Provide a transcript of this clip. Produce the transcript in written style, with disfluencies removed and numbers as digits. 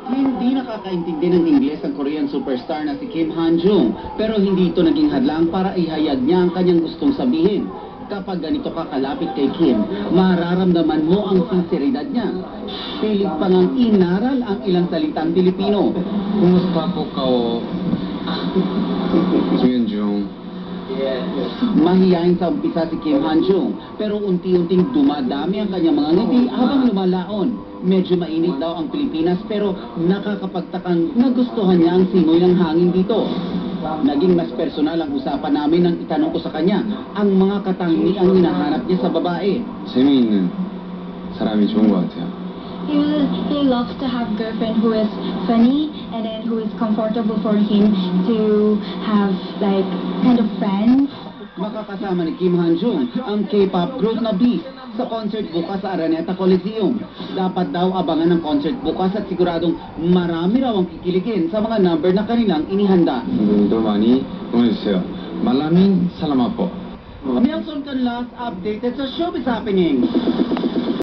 Hindi nakakaintindi ng Ingles ang Korean superstar na si Kim Han-jung, pero hindi ito naging hadlang para ihayag niya ang kanyang gustong sabihin. Kapag ganito ka kalapit kay Kim, mararamdaman mo ang sinseridad niya. Pilit pa ngang inaral ang ilang salitang Pilipino. Kumusta po kao? Kim-jung. Mahiyain sa umpisa si Kim Han-jung, pero unti-unting dumadami ang kanyang mga ngiti habang lumalaon. Medyo mainit daw ang Pilipinas pero nakakapagtakang nagustuhan niya ang simoy ng hangin dito. Naging mas personal ang usapan namin nang itanong ko sa kanya ang mga katangiang hinahanap niya sa babae. 재미있는 사람이 좋은 것 같아요. He loves to have girlfriend who is funny and then who is comfortable for him to have like kind of friends. Makakasama ni Kim Han-jung ang K-pop group na Beast sa concert bukas sa Araneta Coliseum. Dapat daw abangan ng concert bukas at siguradong marami raw ang kikiligin sa mga number na kanilang inihanda. 더 많이 응원해주세요. 말라민 살라마 po. Nelson Canlas updated sa Showbiz Happening.